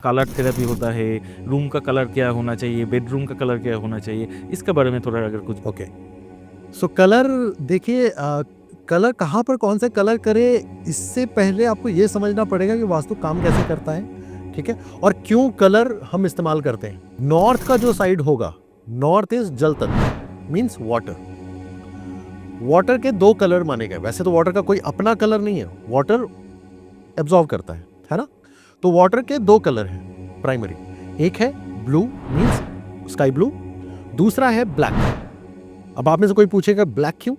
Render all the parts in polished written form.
Colour therapy होता है, room का कलर क्या होना चाहिए, बेडरूम का कलर क्या होना चाहिए, इसके बारे में थोड़ा अगर कुछ। ओके सो कलर देखिए कलर कहाँ पर कौन सा कलर करे इससे पहले आपको ये समझना पड़ेगा कि वास्तु काम कैसे करता है, ठीक है, और क्यों कलर हम इस्तेमाल करते हैं। नॉर्थ का जो साइड होगा, नॉर्थ इज जल तत्व मीन्स वाटर। वाटर के दो कलर माने गए। वैसे तो वाटर का कोई अपना कलर नहीं है, वाटर एब्जॉर्ब करता है ना। तो वाटर के दो कलर हैं प्राइमरी, एक है ब्लू मीन्स स्काई ब्लू, दूसरा है ब्लैक। अब आप में से कोई पूछेगा ब्लैक क्यों?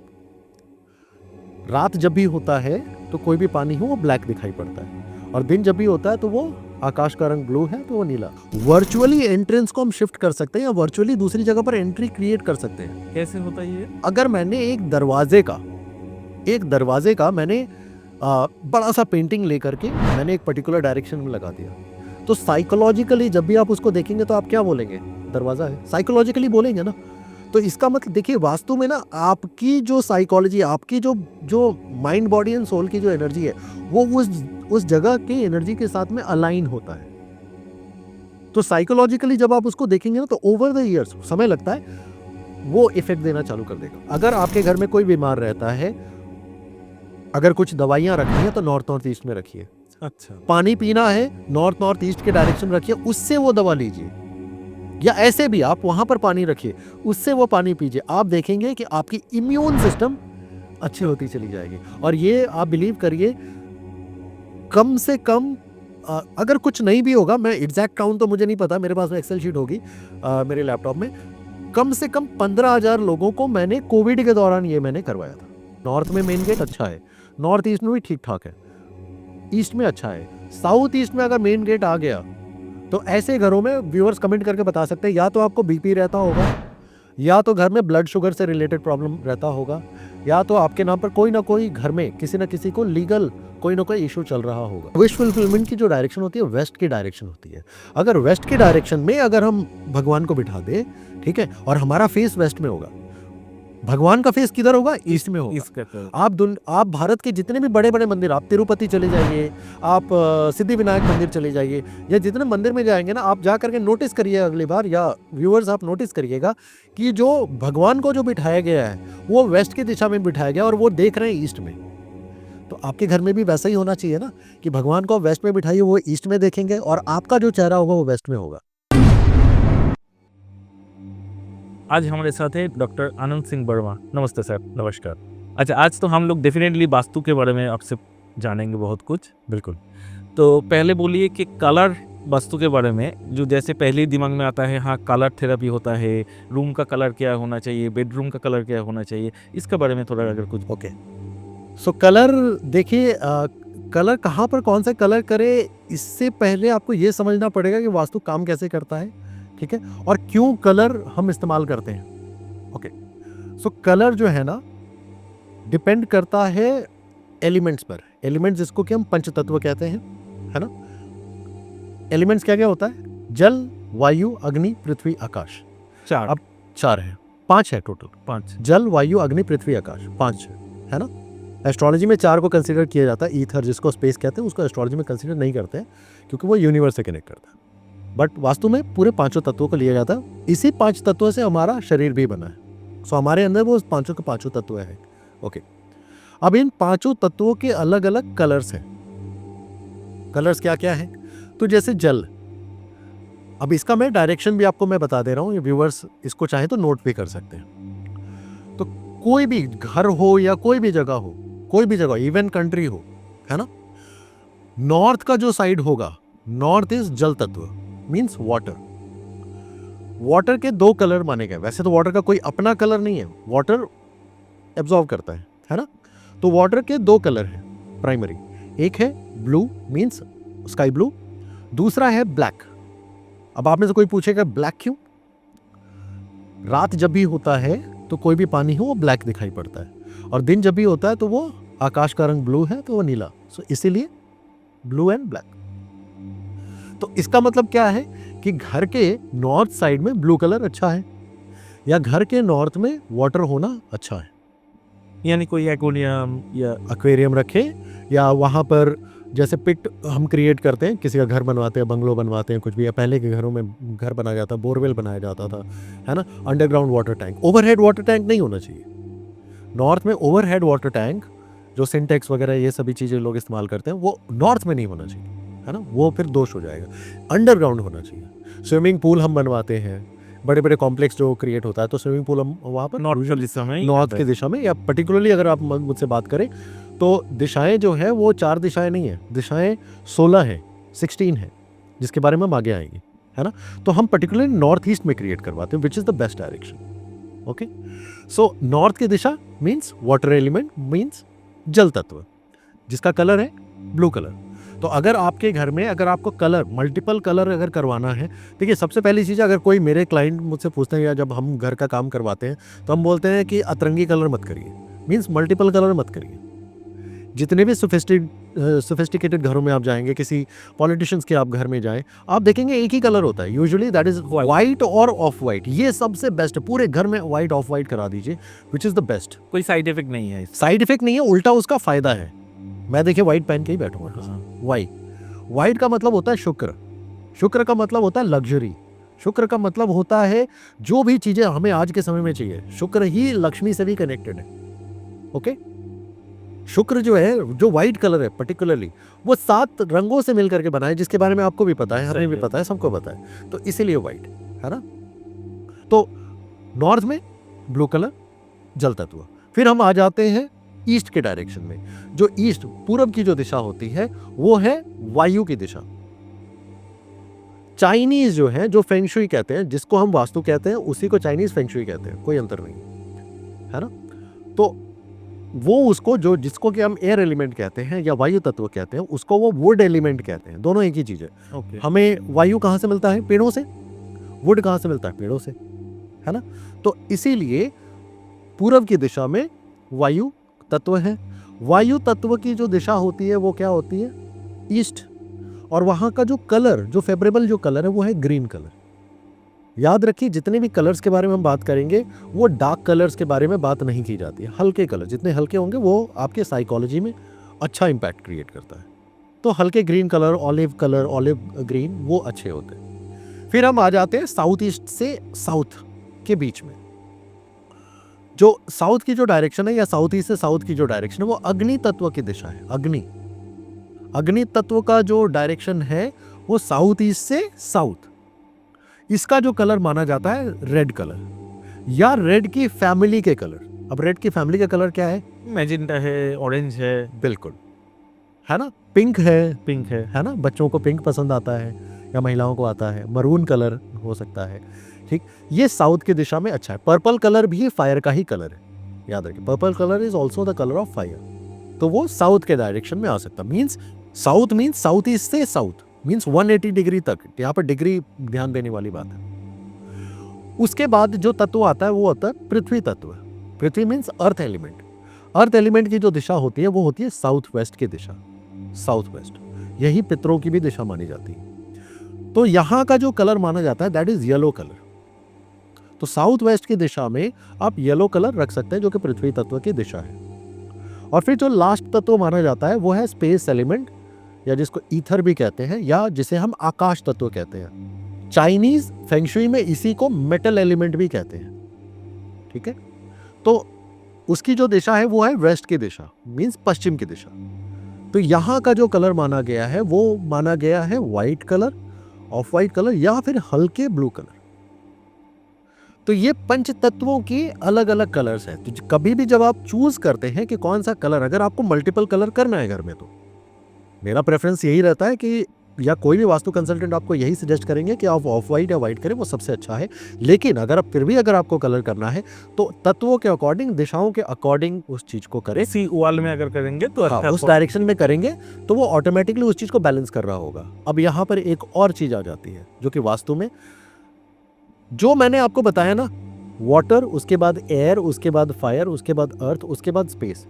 रात जब भी होता है तो कोई भी पानी हो वो ब्लैक दिखाई पड़ता है, और दिन जब भी होता है तो वो आकाश का रंग ब्लू है तो वो नीला। वर्चुअली एंट्रेंस को हम शिफ्ट कर सकते हैं या वर्चुअली दूसरी जगह पर एंट्री क्रिएट कर सकते हैं। कैसे होता है ये? अगर मैंने एक दरवाजे का मैंने बड़ा सा पेंटिंग लेकर के मैंने एक पर्टिकुलर डायरेक्शन में लगा दिया, तो साइकोलॉजिकली जब भी आप उसको देखेंगे तो आप क्या बोलेंगे? दरवाजा है, साइकोलॉजिकली बोलेंगे ना। तो इसका मतलब देखिए, वास्तु में ना आपकी जो साइकोलॉजी, आपकी जो माइंड बॉडी एंड सोल की जो एनर्जी है वो उस जगह की एनर्जी के साथ में अलाइन होता है। तो साइकोलॉजिकली जब आप उसको देखेंगे ना तो ओवर द ईयर्स, समय लगता है, वो इफेक्ट देना चालू कर देगा। अगर आपके घर में कोई बीमार रहता है, अगर कुछ दवाइयां रखनी है तो नॉर्थ ईस्ट में रखिए। अच्छा, पानी पीना है नॉर्थ ईस्ट के डायरेक्शन में रखिए, उससे वो दवा लीजिए। या ऐसे भी आप वहां पर पानी रखिए, उससे वो पानी पीजिए। आप देखेंगे कि आपकी इम्यून सिस्टम अच्छी होती चली जाएगी। और ये आप बिलीव करिए, कम से कम अगर कुछ नहीं भी होगा, मैं एग्जैक्ट काउंट तो मुझे नहीं पता, मेरे पास में एक्सेल शीट होगी मेरे लैपटॉप में, कम से कम 15,000 लोगों को मैंने कोविड के दौरान ये मैंने करवाया था। नॉर्थ में मेन गेट अच्छा है, नॉर्थ ईस्ट में भी ठीक ठाक है, ईस्ट में अच्छा है, साउथ ईस्ट में अगर मेन गेट आ गया तो ऐसे घरों में व्यूअर्स कमेंट करके बता सकते हैं, या तो आपको बीपी रहता होगा, या तो घर में ब्लड शुगर से रिलेटेड प्रॉब्लम रहता होगा, या तो आपके नाम पर कोई ना कोई घर में किसी ना किसी को लीगल कोई ना कोई इशू चल रहा होगा। विश फुलफिलमेंट की जो डायरेक्शन होती है वेस्ट की डायरेक्शन होती है। अगर वेस्ट की डायरेक्शन में अगर हम भगवान को बिठा दे, ठीक है, और हमारा फेस वेस्ट में होगा, भगवान का फेस किधर होगा? ईस्ट में होगा। आप भारत के जितने भी बड़े बड़े मंदिर, आप तिरुपति चले जाइए, आप सिद्धि विनायक मंदिर चले जाइए, या जितने मंदिर में जाएंगे ना, आप जा करके नोटिस करिए अगली बार, या व्यूअर्स आप नोटिस करिएगा कि जो भगवान को जो बिठाया गया है वो वेस्ट की दिशा में बिठाया गया और वो देख रहे हैं ईस्ट में। तो आपके घर में भी वैसा ही होना चाहिए ना, कि भगवान को वेस्ट में बिठाइए, वो ईस्ट में देखेंगे, और आपका जो चेहरा होगा वो वेस्ट में होगा। आज हमारे साथ है डॉक्टर आनंद सिंह वर्मा। नमस्ते सर। नमस्कार। अच्छा, आज तो हम लोग डेफिनेटली वास्तु के बारे में आपसे जानेंगे बहुत कुछ। बिल्कुल। तो पहले बोलिए कि कलर वास्तु के बारे में जो जैसे पहले ही दिमाग में आता है, हाँ कलर थेरेपी होता है, रूम का कलर क्या होना चाहिए, बेडरूम का कलर क्या होना चाहिए, इसके बारे में थोड़ा अगर कुछ। ओके सो कलर देखिए, कलर कहाँ पर कौन सा कलर करे इससे पहले आपको ये समझना पड़ेगा कि वास्तु काम कैसे करता है, ठीक है, और क्यों कलर हम इस्तेमाल करते हैं। ओके सो कलर जो है ना, डिपेंड करता है एलिमेंट्स पर। एलिमेंट्स जिसको कि हम पंच तत्व कहते हैं, है ना। एलिमेंट्स क्या क्या होता है? जल, वायु, अग्नि, पृथ्वी, आकाश। चार। अब 4 है, 5 है टोटल। 5। जल, वायु, अग्नि, पृथ्वी, आकाश, 5 है ना। एस्ट्रोलॉजी में 4 को कंसीडर किया जाता है। ईथर जिसको स्पेस कहते हैं उसको एस्ट्रोलॉजी में कंसीडर नहीं करते हैं, क्योंकि वो यूनिवर्स से कनेक्ट करता है। बट वास्तु में पूरे 5 तत्वों को लिया जाता है। इसी 5 तत्वों से हमारा शरीर भी बना है। सो हमारे अंदर वो 5 के 5 तत्व है। ओके, अब इन 5 तत्वों के अलग अलग कलर्स हैं। कलर्स क्या क्या हैं? तो जैसे जल, अब इसका मैं डायरेक्शन भी आपको मैं बता दे रहा हूँ, ये व्यूअर्स इसको चाहे तो नोट भी कर सकते हैं। तो कोई भी घर हो या कोई भी जगह हो, कोई भी जगह, इवन कंट्री हो, है ना, नॉर्थ का जो साइड होगा, नॉर्थ इज जल तत्व मीन्स वाटर। वाटर के 2 कलर माने गए। वैसे तो वाटर का कोई अपना कलर नहीं है, वाटर एब्जॉर्ब करता है ना। तो वाटर के 2 कलर हैं प्राइमरी, एक है ब्लू मीन्स स्काई ब्लू, दूसरा है ब्लैक। अब आप में से कोई पूछेगा ब्लैक क्यों? रात जब भी होता है तो कोई भी पानी हो वो ब्लैक दिखाई पड़ता है, और दिन जब भी होता है तो वो आकाश का रंग ब्लू है तो वो नीला। सो इसीलिए ब्लू एंड ब्लैक। तो इसका मतलब क्या है कि घर के नॉर्थ साइड में ब्लू कलर अच्छा है, या घर के नॉर्थ में वाटर होना अच्छा है। यानी कोई एक्वेरियम या एक्वेरियम रखें, या वहाँ पर जैसे पिट हम क्रिएट करते हैं, किसी का घर बनवाते हैं, बंगलो बनवाते हैं, कुछ भी, या पहले के घरों में घर बनाया जाता, बोरवेल बनाया जाता था, है ना, underground water tank. Overhead water tank नहीं होना चाहिए। नॉर्थ में ओवरहेड वाटर टैंक, जो सिंटेक्स वगैरह ये सभी चीज़ें लोग इस्तेमाल करते हैं, वो नॉर्थ में नहीं होना चाहिए, है ना, वो फिर दोष हो जाएगा। अंडरग्राउंड होना चाहिए। स्विमिंग पूल हम बनवाते हैं, बड़े बड़े कॉम्प्लेक्स जो क्रिएट होता है, तो स्विमिंग पूल हम वहाँ पर नॉर्थ की दिशा में ही नॉर्थ आता की है। दिशा में, या पर्टिकुलरली अगर आप मुझसे बात करें तो दिशाएं जो है वो 4 दिशाएं नहीं है, दिशाएं 16 हैं, 16 है, जिसके बारे में हम आगे आएंगे, है ना। तो हम पर्टिकुलरली नॉर्थ ईस्ट में क्रिएट करवाते हैं, which is the best direction. Okay, so north की दिशा मीन्स वाटर एलिमेंट, मीन्स जल तत्व, जिसका कलर है ब्लू कलर। तो अगर आपके घर में अगर आपको कलर, मल्टीपल कलर अगर करवाना है, देखिए सबसे पहली चीज़, अगर कोई मेरे क्लाइंट मुझसे पूछते हैं या जब हम घर का काम करवाते हैं तो हम बोलते हैं कि अतरंगी कलर मत करिए, मीन्स मल्टीपल कलर मत करिए। जितने भी सोफिस्टिकेटेड घरों में आप जाएंगे, किसी पॉलिटिशियंस के आप घर में जाएं, आप देखेंगे एक ही कलर होता है यूजुअली, दैट इज वाइट और ऑफ वाइट। ये सबसे बेस्ट है, पूरे घर में वाइट ऑफ वाइट करा दीजिए, विच इज़ द बेस्ट। कोई साइड इफेक्ट नहीं है इसका। साइड इफेक्ट नहीं है, उल्टा उसका फायदा है। मैं देखिए वाइट पहन के ही बैठूंगा। हाँ। वाइट का मतलब होता है शुक्र, शुक्र का मतलब होता है लग्जरी, शुक्र का मतलब होता है जो भी चीजें हमें आज के समय में चाहिए, शुक्र ही लक्ष्मी से भी कनेक्टेड है। ओके, शुक्र जो है, जो व्हाइट कलर है पर्टिकुलरली, वो 7 रंगों से मिलकर के बना है, जिसके बारे में आपको भी पता है, हमें भी पता है, सबको पता है, तो इसीलिए व्हाइट है ना। तो नॉर्थ में ब्लू कलर, जल तत्व। फिर हम आ जाते हैं ईस्ट के डायरेक्शन में। जो ईस्ट, पूरब की जो दिशा होती है, वो है वायु की दिशा। चाइनीज जो है, जो फेंगशुई कहते हैं, जिसको हम वास्तु कहते हैं, उसी को चाइनीज फेंगशुई कहते हैं, कोई अंतर नहीं है ना। तो वो उसको, जो जिसको कि हम एयर एलिमेंट कहते हैं या वायु तत्व कहते हैं, उसको वो वुड एलिमेंट कहते हैं। दोनों एक ही चीज है। ओके। हमें वायु कहाँ से मिलता है? पेड़ों से। वुड कहाँ से मिलता है? पेड़ों से, है ना। तो इसीलिए पूरब की दिशा में वायु तत्व है। वायु तत्व की जो दिशा होती है वो क्या होती है? ईस्ट। और वहाँ का जो कलर, जो फेवरेबल जो कलर है, वो है ग्रीन कलर। याद रखिए, जितने भी कलर्स के बारे में हम बात करेंगे, वो डार्क कलर्स के बारे में बात नहीं की जाती है। हल्के कलर जितने हल्के होंगे, वो आपके साइकोलॉजी में अच्छा इम्पैक्ट क्रिएट करता है। तो हल्के ग्रीन कलर, ऑलिव ग्रीन, वो अच्छे होते हैं। फिर हम आ जाते हैं साउथ ईस्ट से साउथ के बीच में। जो साउथ की जो डायरेक्शन है, या साउथ ईस्ट से साउथ की जो डायरेक्शन है, वो अग्नि तत्व की दिशा है। अग्नि तत्व का जो डायरेक्शन है, वो साउथ ईस्ट से साउथ। इसका जो कलर माना जाता है रेड कलर, या रेड की फैमिली के कलर। अब रेड की फैमिली का कलर क्या है? मैजेंटा है, ऑरेंज है, बिल्कुल, है ना। पिंक है, पिंक है ना। बच्चों को पिंक पसंद आता है, या महिलाओं को आता है। मरून कलर हो सकता है, ठीक। ये साउथ की दिशा में अच्छा है। पर्पल कलर भी फायर का ही कलर है, याद रखिए। Purple colour is also the colour of fire. तो वो साउथ के डायरेक्शन में आ सकता। मीन्स साउथ ईस्ट से साउथ, मीन्स 180 डिग्री तक। यहाँ पर डिग्री ध्यान देने वाली बात है। उसके बाद जो तत्व आता है, वो होता है पृथ्वी तत्व। पृथ्वी means earth element. Earth element की जो दिशा होती है, वो होती है साउथ वेस्ट की दिशा, साउथ वेस्ट। यही पितरों की भी दिशा मानी जाती है। तो यहाँ का जो कलर माना जाता है, दैट इज येलो कलर। तो साउथ वेस्ट की दिशा में आप येलो कलर रख सकते हैं, जो कि पृथ्वी तत्व की दिशा है। और फिर जो लास्ट तत्व माना जाता है, वो है स्पेस एलिमेंट, या जिसको ईथर भी कहते हैं, या जिसे हम आकाश तत्व कहते हैं। चाइनीज फेंगशुई में इसी को मेटल एलिमेंट भी कहते हैं, ठीक है। तो उसकी जो दिशा है, वो है वेस्ट की दिशा, मींस पश्चिम की दिशा। तो यहाँ का जो कलर माना गया है, वो माना गया है white colour, of white colour, या फिर हल्के ब्लू कलर। तो ये पंच तत्वों की अलग अलग कलर्स हैं। तो कभी भी जब आप चूज करते हैं कि कौन सा कलर, अगर आपको मल्टीपल कलर करना है घर में, तो मेरा प्रेफरेंस यही रहता है कि, या कोई भी वास्तु कंसल्टेंट आपको यही सजेस्ट करेंगे कि आप ऑफ वाइट या वाइट करें, वो सबसे अच्छा है। लेकिन अगर आप फिर भी अगर आपको कलर करना है, तो तत्वों के अकॉर्डिंग, दिशाओं के अकॉर्डिंग उस चीज को करें। इसी वॉल में अगर करेंगे तो हाँ, अच्छा उस डायरेक्शन में करेंगे तो वो ऑटोमेटिकली उस चीज को बैलेंस कर रहा होगा। अब यहाँ पर एक और चीज आ जाती है, जो कि वास्तु में, जो मैंने आपको बताया ना, वाटर, उसके बाद एयर, उसके बाद फायर, उसके बाद अर्थ, उसके बाद स्पेस,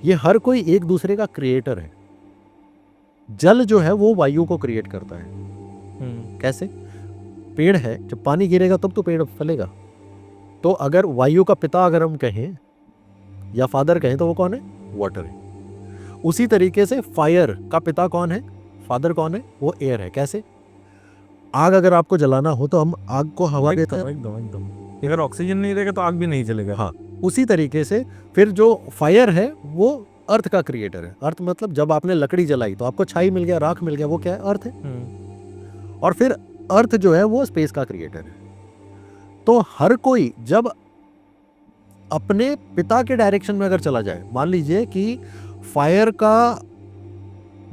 ये हर कोई एक दूसरे का क्रिएटर है। जल जो है वो वायु को क्रिएट करता है। कैसे? पेड़ है, जब पानी गिरेगा तब तो पेड़ फलेगा। तो अगर वायु का पिता अगर हम कहें, या फादर कहें, तो वो कौन है? वाटर है। उसी तरीके से फायर का पिता कौन है, फादर कौन है, वो एयर है। कैसे? आग अगर आपको जलाना हो तो हम आग को हवा देते हैं। एकदम एकदम। अगर ऑक्सीजन नहीं रहेगा तो आग भी नहीं चलेगा। हाँ, उसी तरीके से फिर जो फायर है वो अर्थ का क्रिएटर है। अर्थ मतलब जब आपने लकड़ी जलाई तो आपको छाई मिल गया, राख मिल गया, वो क्या है? अर्थ है। और फिर अर्थ जो है वो स्पेस का क्रिएटर है। तो हर कोई जब अपने पिता के डायरेक्शन में अगर चला जाए, मान लीजिए कि फायर का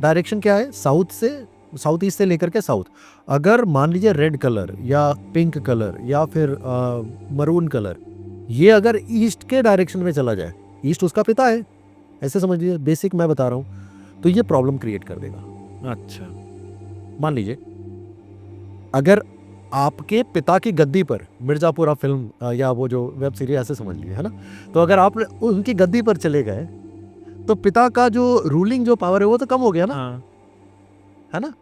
डायरेक्शन क्या है, साउथ से, साउथ ईस्ट से लेकर के साउथ, अगर मान लीजिए रेड कलर या पिंक कलर या फिर मरून कलर, ये अगर ईस्ट के डायरेक्शन में चला जाए, ईस्ट उसका पिता है, ऐसे समझ लीजिए, बेसिक मैं बता रहा हूँ, तो ये प्रॉब्लम क्रिएट कर देगा। अच्छा, मान लीजिए अगर आपके पिता की गद्दी पर, मिर्जापुरा फिल्म या वो जो वेब सीरीज ऐसे समझ लीजिए, है ना, तो अगर आप उनकी गद्दी पर चले गए तो पिता का जो रूलिंग जो पावर है वो तो कम हो गया ना, हाँ। है ना।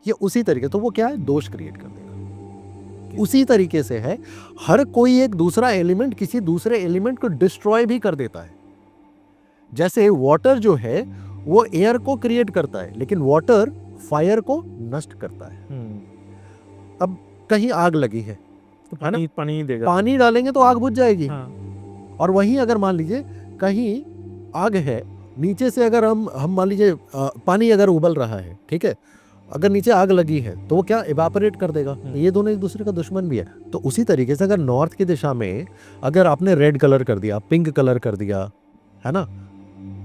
ये उसी तरीके, तो वो क्या है, दोष क्रिएट कर देगा। उसी तरीके से है, हर कोई एक दूसरा एलिमेंट किसी दूसरे एलिमेंट को डिस्ट्रॉय भी कर देता है। जैसे वाटर जो है वो एयर को क्रिएट करता है, लेकिन वाटर फायर को नष्ट करता है। अब कहीं आग लगी है तो पानी पानी ही देगा। पानी डालेंगे तो आग बुझ जाएगी। हाँ। और वहीं अगर मान लीजिए कहीं आग है, नीचे से अगर हम मान लीजिए पानी अगर उबल रहा है, ठीक है, अगर नीचे आग लगी है तो वो क्या, इवापोरेट कर देगा। ये दोनों एक दूसरे का दुश्मन भी है। तो उसी तरीके से अगर नॉर्थ की दिशा में अगर आपने रेड कलर कर दिया, पिंक कलर कर दिया, है ना,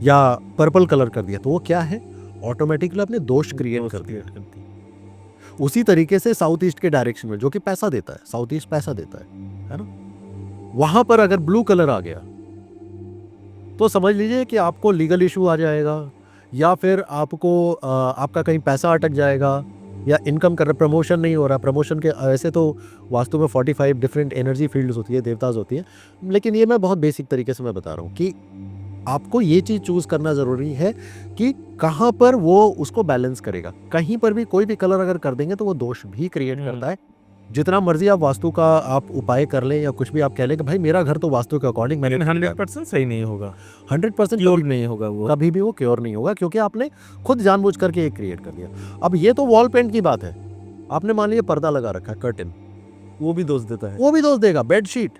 या पर्पल कलर कर दिया, तो वो क्या है, ऑटोमेटिकली अपने दोष क्रिएट कर दिया। उसी तरीके से साउथ ईस्ट के डायरेक्शन में, जो कि पैसा देता है, साउथ ईस्ट पैसा देता है ना, वहां पर अगर ब्लू कलर आ गया तो समझ लीजिए कि आपको लीगल इशू आ जाएगा, या फिर आपको आपका कहीं पैसा अटक जाएगा, या इनकम कर, प्रमोशन नहीं हो रहा। प्रमोशन के ऐसे तो वास्तु में 45 डिफरेंट एनर्जी फील्ड्स होती है, देवताज होती है, लेकिन ये मैं बहुत बेसिक तरीके से मैं बता रहा हूँ कि आपको ये चीज़ चूज़ करना ज़रूरी है कि कहाँ पर वो उसको बैलेंस करेगा। कहीं पर भी कोई भी कलर अगर कर देंगे तो वो दोष भी क्रिएट करता है। जितना मर्जी आप वास्तु का आप उपाय कर लें या कुछ भी आप कह लें कि भाई मेरा घर तो वास्तु के अकॉर्डिंग, मैंने 100% सही नहीं होगा, 100% क्योर नहीं होगा वो, कभी भी वो क्योर नहीं होगा, क्योंकि आपने खुद जानबूझ करके ये क्रिएट कर दिया। अब ये तो वॉल पेंट की बात है, आपने मान लीजिए पर्दा लगा रखा है, कर्टन, वो भी दोष देता है। वो भी दोष देगा। बेडशीट,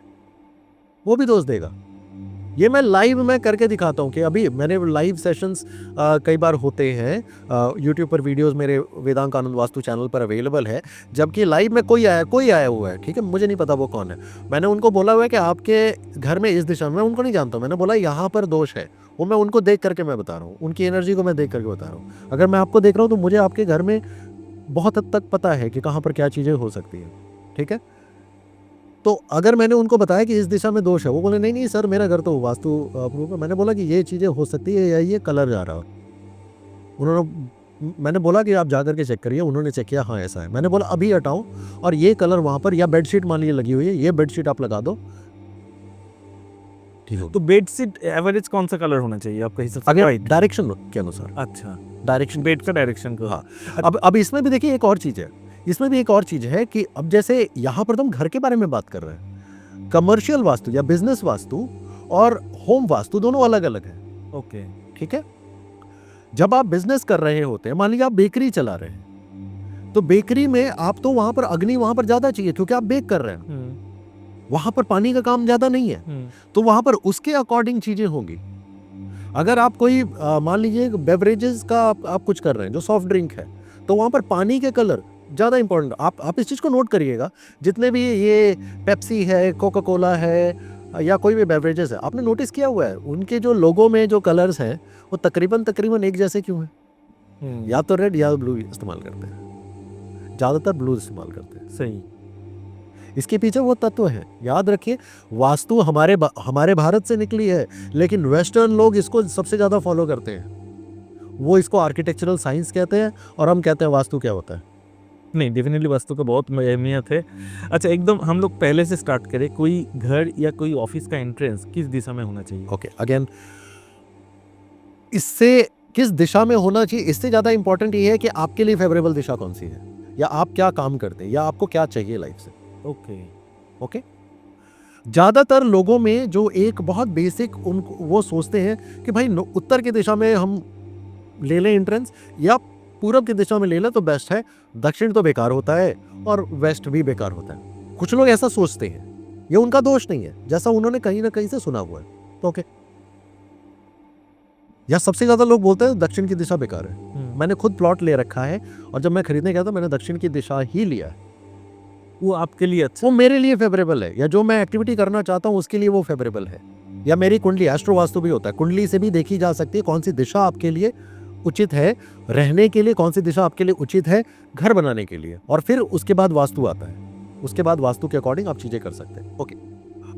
वो भी दोष देगा। ये मैं लाइव में करके दिखाता हूँ कि अभी मैंने लाइव सेशंस कई बार होते हैं, यूट्यूब पर वीडियोस मेरे वेदांत आनंद वास्तु चैनल पर अवेलेबल है। जबकि लाइव में कोई आया हुआ है, ठीक है, मुझे नहीं पता वो कौन है, मैंने उनको बोला हुआ है कि आपके घर में इस दिशा में, मैं उनको नहीं जानता, मैंने बोला यहाँ पर दोष है, वो मैं उनको देख करके मैं बता रहा हूँ, उनकी एनर्जी को मैं देख करके बता रहा हूँ। अगर मैं आपको देख रहा हूँ तो मुझे आपके घर में बहुत हद तक पता है कि कहाँ पर क्या चीज़ें हो सकती है, ठीक है। तो अगर मैंने उनको बताया कि इस दिशा में दोष है, वो बोले नहीं नहीं सर मेरा घर तो वास्तु अप्रूव है। मैंने बोला कि ये चीज़ें हो सकती है या ये कलर जा रहा है। मैंने बोला कि आप जा करके चेक करिए, उन्होंने चेक किया, हाँ ऐसा है। मैंने बोला अभी हटाओ और ये कलर वहाँ पर, या बेडशीट मान लीजिए लगी हुई है, ये बेडशीट आप लगा दो, ठीक है। तो बेडशीट एवरेज कौन सा कलर होना चाहिए आपका हिसाब से? अगर डायरेक्शन के अनुसार, अच्छा, डायरेक्शन, बेड का डायरेक्शन को। हाँ। अब इसमें भी देखिए एक और चीज़ है, इसमें भी एक और चीज़ है कि अब जैसे यहाँ पर तो हम घर के बारे में बात कर रहे हैं, कमर्शियल वास्तु या बिजनेस वास्तु और होम वास्तु दोनों अलग अलग है। ओके, ठीक है। जब आप बिजनेस कर रहे होते हैं, मान लीजिए आप बेकरी चला रहे हैं, तो बेकरी में आप तो वहां पर अग्नि वहां पर ज्यादा चाहिए क्योंकि आप बेक कर रहे हैं, वहां पर पानी का काम ज्यादा नहीं है, तो वहां पर उसके अकॉर्डिंग चीजें होंगी। अगर आप कोई मान लीजिए बेवरेजेस का आप कुछ कर रहे हैं जो सॉफ्ट ड्रिंक है, तो वहां पर पानी के कलर ज़्यादा इंपॉर्टेंट। आप इस चीज़ को नोट करिएगा, जितने भी ये पेप्सी है, कोका कोला है, या कोई भी बेवरेजेस है, आपने नोटिस किया हुआ है उनके जो लोगों में जो कलर्स हैं वो तकरीबन एक जैसे क्यों हैं? या तो रेड या ब्लू इस्तेमाल करते हैं, ज़्यादातर ब्लू इस्तेमाल करते हैं। सही। इसके पीछे वो तत्व है, याद रखिए। वास्तु हमारे भारत से निकली है, लेकिन वेस्टर्न लोग इसको सबसे ज़्यादा फॉलो करते हैं। वो इसको आर्किटेक्चरल साइंस कहते हैं और हम कहते हैं वास्तु क्या होता है। नहीं, डेफिनेटली वास्तु का बहुत अहमियत है। अच्छा, एकदम हम लोग पहले से स्टार्ट करें, कोई घर या कोई ऑफिस का एंट्रेंस किस दिशा में होना चाहिए? ओके, अगेन इससे किस दिशा में होना चाहिए, इससे ज़्यादा इंपॉर्टेंट ये है कि आपके लिए फेवरेबल दिशा कौन सी है, या आप क्या काम करते हैं, या आपको क्या चाहिए लाइफ से। ओके। ज़्यादातर लोगों में जो एक बहुत बेसिक उनको वो सोचते हैं कि भाई उत्तर की दिशा में हम ले लें एंट्रेंस या पूरब की दिशा में ले लें तो बेस्ट है। दक्षिण तो बेकार होता है और वेस्ट भी बेकार होता है। कुछ लोग ऐसा सोचते हैं, ये उनका दोष नहीं है, जैसा उन्होंने कहीं ना कहीं से सुना हुआ है, तो ओके। या सबसे ज्यादा लोग बोलते हैं दक्षिण की दिशा बेकार है। मैंने खुद प्लॉट ले रखा है और जब मैं खरीदने गया था मैंने दक्षिण की दिशा ही लिया है। वो आपके लिए अच्छा, वो मेरे लिए फेवरेबल है, या जो मैं एक्टिविटी करना चाहता हूँ उसके लिए वो फेवरेबल है। या मेरी कुंडली, एस्ट्रो वास्तु भी होता है, कुंडली से भी देखी जा सकती है कौन सी दिशा आपके लिए उचित है रहने के लिए, कौन सी दिशा आपके लिए उचित है घर बनाने के लिए, और फिर उसके बाद वास्तु आता है। उसके बाद वास्तु के अकॉर्डिंग आप चीजें कर सकते हैं। ओके,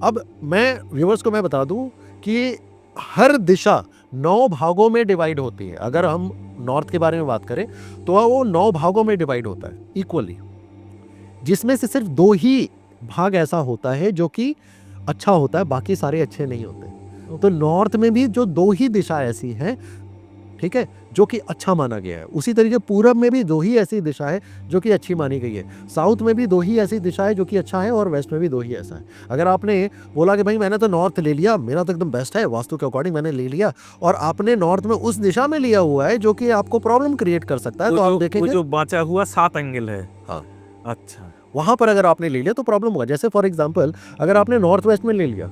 अब मैं व्यूअर्स को मैं बता दूं कि हर दिशा 9 भागों में डिवाइड होती है। अगर हम नॉर्थ के बारे में बात करें तो वो 9 भागों में डिवाइड होता है इक्वली, जिसमें से सिर्फ 2 ही भाग ऐसा होता है जो कि अच्छा होता है, बाकी सारे अच्छे नहीं होते। तो नॉर्थ में भी जो 2 ही दिशा ऐसी हैं, ठीक है, जो कि अच्छा माना गया है। उसी तरीके पूरब में भी 2 ही ऐसी दिशा है जो कि अच्छी मानी गई है। साउथ में भी 2 ही ऐसी दिशा है जो कि अच्छा है, और वेस्ट में भी 2 ही ऐसा है। अगर आपने बोला कि भाई मैंने तो नॉर्थ ले लिया, मेरा तो एकदम बेस्ट है, वास्तु के अकॉर्डिंग मैंने ले लिया, और आपने नॉर्थ में उस दिशा में लिया हुआ है जो कि आपको प्रॉब्लम क्रिएट कर सकता है, तो आप देखेंगे जो बाँचा हुआ 7 एंगल है। हाँ, अच्छा, वहां पर अगर आपने ले लिया तो प्रॉब्लम होगा। जैसे फॉर एग्जांपल अगर आपने नॉर्थ वेस्ट में ले लिया,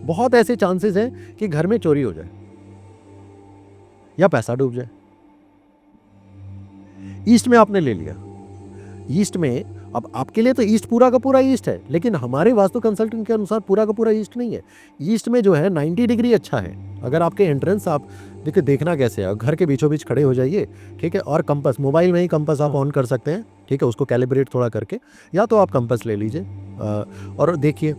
बहुत ऐसे चांसेस हैं कि घर में चोरी हो जाए या पैसा डूब जाए। ईस्ट में आपने ले लिया, ईस्ट में, अब आपके लिए तो ईस्ट पूरा का पूरा ईस्ट है, लेकिन हमारे वास्तु कंसल्टेंट के अनुसार पूरा का पूरा ईस्ट नहीं है। ईस्ट में जो है 90 डिग्री अच्छा है। अगर आपके एंट्रेंस, आप देखिए देखना कैसे है, घर के बीचों बीच खड़े हो जाइए, ठीक है, और कंपास, मोबाइल में ही कंपास आप ऑन कर सकते हैं, ठीक है, उसको कैलिब्रेट थोड़ा करके, या तो आप कंपास ले लीजिए और देखिए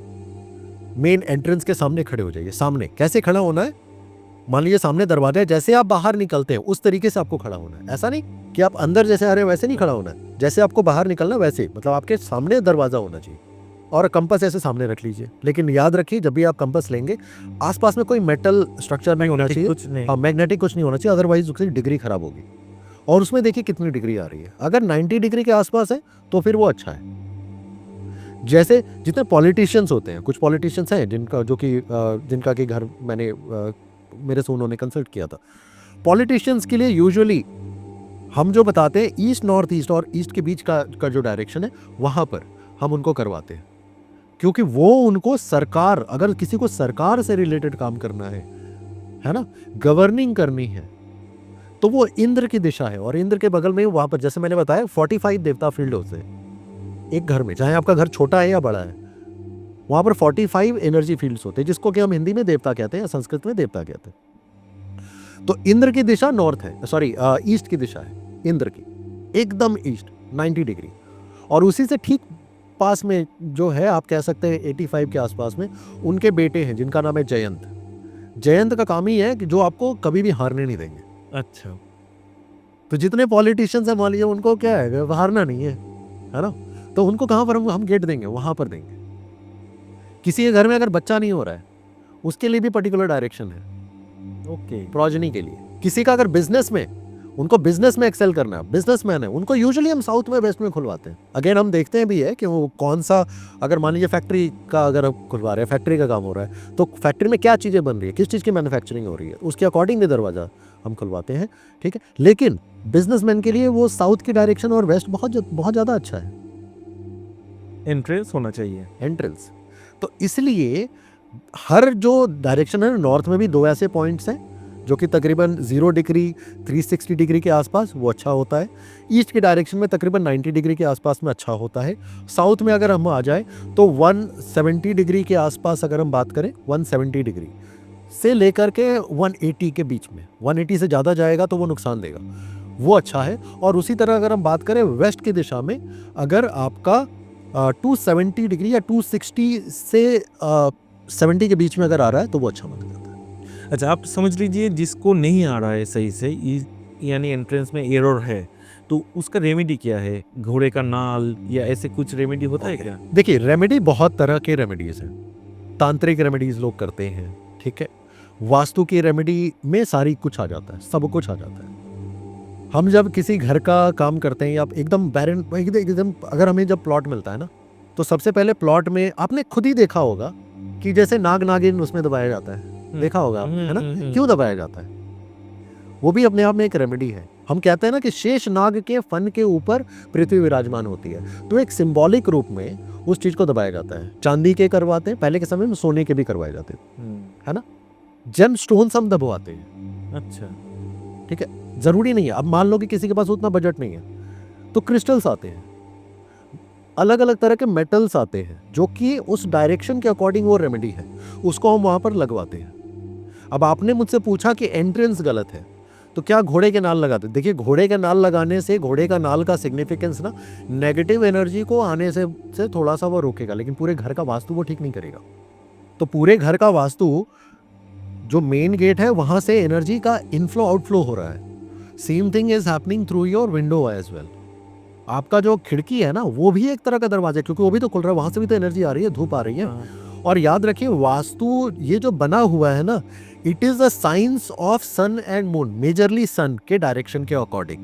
मेन एंट्रेंस के सामने खड़े हो जाइए। सामने कैसे खड़ा होना है, मान लीजिए सामने दरवाजा है, जैसे आप बाहर निकलते हैं उस तरीके से आपको खड़ा होना है। ऐसा नहीं कि आप अंदर जैसे आ रहे हैं वैसे नहीं खड़ा होना है, जैसे आपको बाहर निकलना वैसे, मतलब आपके सामने दरवाजा होना चाहिए, और कंपास ऐसे सामने रख लीजिए। लेकिन याद रखिए जब भी आप कंपास लेंगे आसपास में कोई मेटल स्ट्रक्चर नहीं होना चाहिए, कुछ नहीं। हाँ, मैग्नेटिक कुछ नहीं होना चाहिए, अदरवाइज उसकी डिग्री खराब होगी। और उसमें देखिए कितनी डिग्री आ रही है, अगर 90 डिग्री के आसपास है तो फिर वो अच्छा है। जैसे जितने पॉलिटिशियंस होते हैं, कुछ पॉलिटिशियंस हैं जिनका कि घर मैंने मेरे से उन्होंने कंसल्ट किया था। पॉलिटिशियंस के लिए यूजुअली हम जो बताते हैं ईस्ट, नॉर्थ ईस्ट और ईस्ट के बीच का जो डायरेक्शन है वहां पर हम उनको करवाते हैं, क्योंकि वो उनको सरकार, अगर किसी को सरकार से रिलेटेड काम करना है ना, गवर्निंग करनी है, तो वो इंद्र की दिशा है। और इंद्र के बगल में वहां पर, जैसे मैंने बताया, 45 देवता फील्ड होते हैं एक घर में, चाहे आपका घर छोटा है या बड़ा है, वहां पर 45 एनर्जी फील्ड्स होते हैं, जिसको कि हम हिंदी में देवता कहते हैं या संस्कृत में देवता कहते हैं। तो इंद्र की दिशा नॉर्थ है, सॉरी ईस्ट की दिशा है इंद्र की, एकदम ईस्ट 90 डिग्री। और उसी से ठीक पास में जो है, आप कह सकते हैं 85 के आसपास में, उनके बेटे हैं जिनका नाम है जयंत। जयंत का काम ही है कि जो आपको कभी भी हारने नहीं देंगे। अच्छा, तो जितने पॉलिटिशियंस हैं मान लीजिए, उनको क्या है, हारना नहीं है ना, तो उनको कहाँ पर हम गेट देंगे, वहां पर देंगे। किसी के घर में अगर बच्चा नहीं हो रहा है उसके लिए भी पर्टिकुलर डायरेक्शन है, ओके, प्रोजनी के लिए। किसी का अगर बिजनेस में, उनको बिजनेस में एक्सेल करना है, बिजनेसमैन है, उनको यूजुअली हम साउथ में, वेस्ट में खुलवाते हैं। अगेन हम देखते हैं भी है कि वो कौन सा, अगर मान लीजिए फैक्ट्री का अगर आप खुलवा रहे हैं, फैक्ट्री का काम हो रहा है, तो फैक्ट्री में क्या चीज़ें बन रही है, किस चीज़ की मैन्युफैक्चरिंग हो रही है, उसके अकॉर्डिंग भी दरवाजा हम खुलवाते हैं, ठीक है। लेकिन बिजनेसमैन के लिए वो साउथ की डायरेक्शन और वेस्ट बहुत ज़्यादा अच्छा है, एंट्रेंस होना चाहिए। एंट्रेंस। तो इसलिए हर जो डायरेक्शन है, नॉर्थ में भी 2 ऐसे पॉइंट्स हैं जो कि तकरीबन 0 डिग्री 360 डिग्री के आसपास वो अच्छा होता है। ईस्ट के डायरेक्शन में तकरीबन 90 डिग्री के आसपास में अच्छा होता है। साउथ में अगर हम आ जाए तो 170 डिग्री के आसपास, अगर हम बात करें 170 डिग्री से लेकर के 180 के बीच में, 180 से ज़्यादा जाएगा तो वो नुकसान देगा, वो अच्छा है। और उसी तरह अगर हम बात करें वेस्ट की दिशा में, अगर आपका 270 डिग्री या 260 से 70 के बीच में अगर आ रहा है तो वो अच्छा माना जाता है। अच्छा, आप समझ लीजिए जिसको नहीं आ रहा है सही से, यानी एंट्रेंस में एरर है, तो उसका रेमेडी क्या है? घोड़े का नाल या ऐसे कुछ रेमेडी होता है क्या? देखिए, रेमेडी बहुत तरह के रेमेडीज हैं। तांत्रिक रेमेडीज लोग करते हैं, ठीक है। वास्तु की रेमेडी में सारी कुछ आ जाता है, सब कुछ आ जाता है। हम जब किसी घर का काम करते हैं या एकदम बैरन, एकदम अगर हमें जब प्लॉट मिलता है ना, तो सबसे पहले प्लॉट में आपने खुद ही देखा होगा कि जैसे नाग नागिन उसमें दबाया जाता है, देखा होगा आपने, है ना, क्यों दबाया जाता है? वो भी अपने आप में एक रेमेडी है। हम कहते हैं ना कि शेष नाग के फन के ऊपर पृथ्वी विराजमान होती है, तो एक सिंबॉलिक रूप में उस चीज को दबाया जाता है। चांदी के करवाते हैं, पहले के समय में सोने के भी करवाए जाते थे, है ना। जेम स्टोन्स हम दबवाते हैं, अच्छा, ठीक है, जरूरी नहीं है। अब मान लो कि किसी के पास उतना बजट नहीं है, तो क्रिस्टल्स आते हैं, अलग अलग तरह के मेटल्स आते हैं, जो कि उस डायरेक्शन के अकॉर्डिंग वो रेमेडी है, उसको हम वहां पर लगवाते हैं। अब आपने मुझसे पूछा कि एंट्रेंस गलत है, तो क्या घोड़े के नाल लगाते? देखिए, घोड़े के नाल लगाने से, घोड़े का नाल का सिग्निफिकेंस ना नेगेटिव एनर्जी को आने से थोड़ा सा वो रोकेगा, लेकिन पूरे घर का वास्तु वो ठीक नहीं करेगा। तो पूरे घर का वास्तु, जो मेन गेट है, वहां से एनर्जी का इनफ्लो आउटफ्लो हो रहा है। Same thing is happening through your window as well. आपका जो खिड़की है ना, वो भी एक तरह का दरवाजा है, क्योंकि वो भी तो खुल रहा है, वहां से भी तो एनर्जी आ रही है, धूप आ रही है। और याद रखिए, वास्तु ये जो बना हुआ है ना, it is a science of sun and moon, majorly sun के डायरेक्शन के अकॉर्डिंग।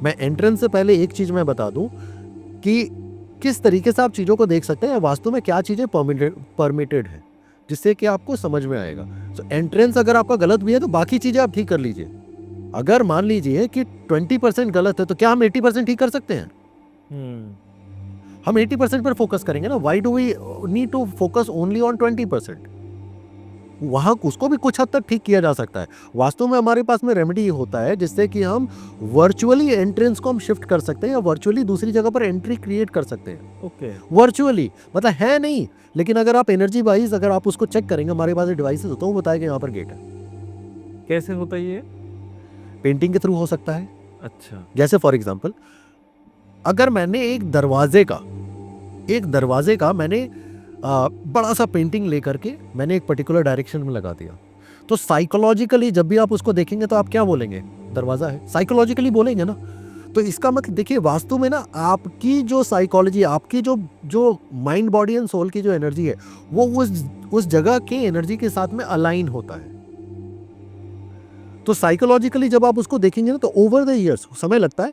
मैं एंट्रेंस से पहले एक चीज मैं बता दूं कि किस तरीके से आप चीजों को देख सकते हैं, वास्तु में क्या चीजें परमिटेड है, जिससे कि आपको समझ में आएगा। तो एंट्रेंस अगर आपका गलत भी है, तो बाकी चीजें आप ठीक कर लीजिए। अगर मान लीजिए कि 20% गलत है, तो क्या हम 80% ठीक कर सकते हैं? हम 80% पर फोकस करेंगे ना। Why do we need to focus only on 20%? वहां उसको भी कुछ हद तक ठीक किया जा सकता है। वास्तव में हमारे पास में रेमेडी होता है, जिससे कि हम वर्चुअली एंट्रेंस को हम शिफ्ट कर सकते हैं, या वर्चुअली दूसरी जगह पर एंट्री क्रिएट कर सकते हैं। ओके, वर्चुअली मतलब है नहीं, लेकिन अगर आप एनर्जी वाइज अगर आप उसको चेक करेंगे, हमारे पास डिवाइसेस होता है, वो बताएगा यहाँ पर गेट है। कैसे होता है ये? पेंटिंग के थ्रू हो सकता है। अच्छा, जैसे फॉर एग्जांपल, अगर मैंने एक दरवाजे का मैंने बड़ा सा पेंटिंग लेकर के मैंने एक पर्टिकुलर डायरेक्शन में लगा दिया, तो साइकोलॉजिकली जब भी आप उसको देखेंगे तो आप क्या बोलेंगे? दरवाजा है, साइकोलॉजिकली बोलेंगे ना। तो इसका मतलब देखिए, वास्तु में ना आपकी जो साइकोलॉजी, आपकी जो माइंड बॉडी एंड सोल की जो एनर्जी है, वो उस जगह के एनर्जी के साथ में अलाइन होता है। तो साइकोलॉजिकली जब आप उसको देखेंगे ना, तो ओवर द ईयर्स समय लगता है,